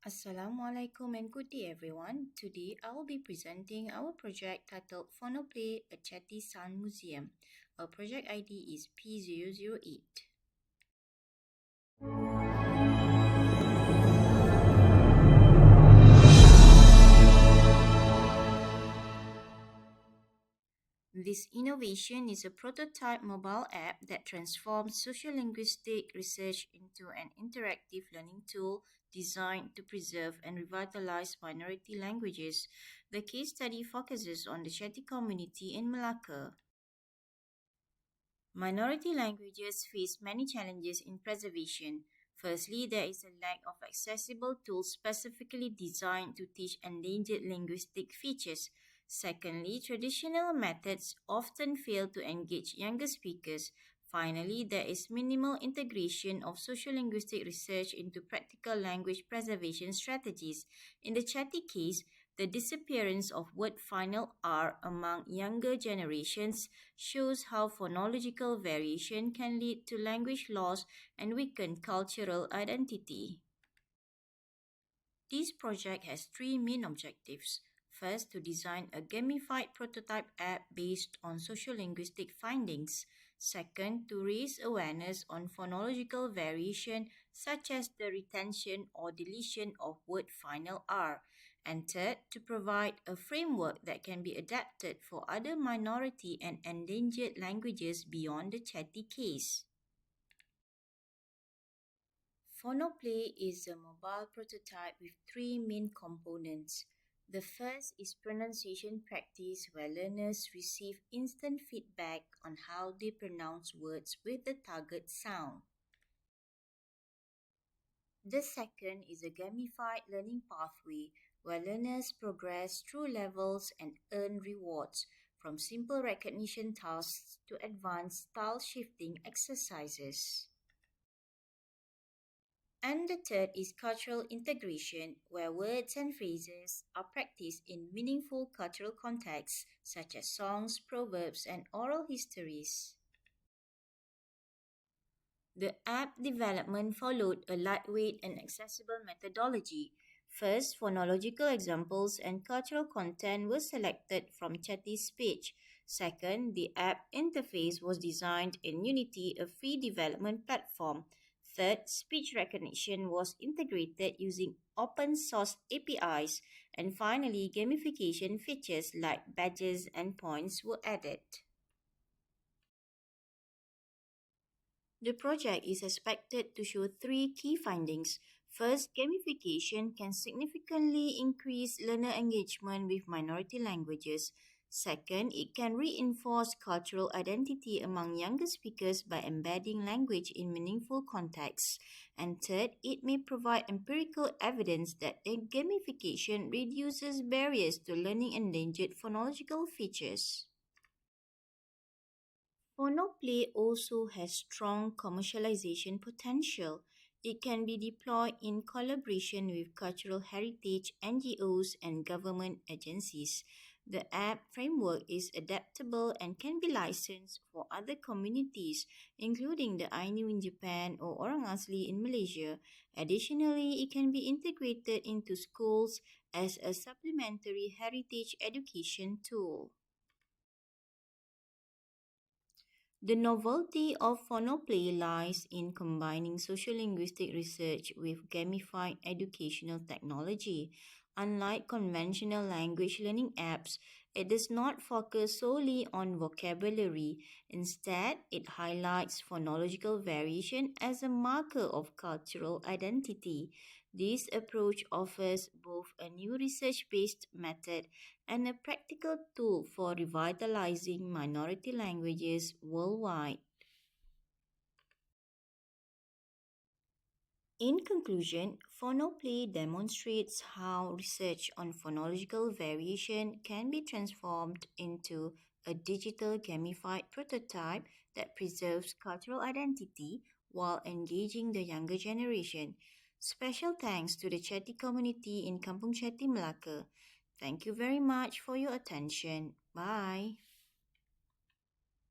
Assalamualaikum and good day everyone. Today I will be presenting our project titled Phonoplay, a Chetti Sound Museum. Our project ID is P-088. This innovation is a prototype mobile app that transforms sociolinguistic research into an interactive learning tool designed to preserve and revitalize minority languages. The case study focuses on the Cheti community in Melaka. Minority languages face many challenges in preservation. Firstly, there is a lack of accessible tools specifically designed to teach endangered linguistic features. Secondly, traditional methods often fail to engage younger speakers. Finally, there is minimal integration of sociolinguistic research into practical language preservation strategies. In the Cheti case, the disappearance of word final R among younger generations shows how phonological variation can lead to language loss and weaken cultural identity. This project has three main objectives. First, to design a gamified prototype app based on sociolinguistic findings. Second, to raise awareness on phonological variation such as the retention or deletion of word final R. And third, to provide a framework that can be adapted for other minority and endangered languages beyond the Cheti case. Phonoplay is a mobile prototype with three main components. The first is pronunciation practice, where learners receive instant feedback on how they pronounce words with the target sound. The second is a gamified learning pathway, where learners progress through levels and earn rewards, from simple recognition tasks to advanced style shifting exercises. And the third is cultural integration, where words and phrases are practiced in meaningful cultural contexts, such as songs, proverbs, and oral histories. The app development followed a lightweight and accessible methodology. First, phonological examples and cultural content were selected from Chetti's page. Second, the app interface was designed in Unity, a free development platform. Third, speech recognition was integrated using open-source APIs. And finally, gamification features like badges and points were added. The project is expected to show three key findings. First, gamification can significantly increase learner engagement with minority languages. Second, it can reinforce cultural identity among younger speakers by embedding language in meaningful contexts. And third, it may provide empirical evidence that gamification reduces barriers to learning endangered phonological features. Phonoplay also has strong commercialization potential. It can be deployed in collaboration with cultural heritage NGOs and government agencies. The app framework is adaptable and can be licensed for other communities, including the Ainu in Japan or Orang Asli in Malaysia. Additionally, it can be integrated into schools as a supplementary heritage education tool. The novelty of Phonoplay lies in combining sociolinguistic research with gamified educational technology. Unlike conventional language learning apps, it does not focus solely on vocabulary. Instead, it highlights phonological variation as a marker of cultural identity. This approach offers both a new research-based method and a practical tool for revitalizing minority languages worldwide. In conclusion, Phonoplay demonstrates how research on phonological variation can be transformed into a digital gamified prototype that preserves cultural identity while engaging the younger generation. Special thanks to the Cheti community in Kampung Cheti, Melaka. Thank you very much for your attention. Bye.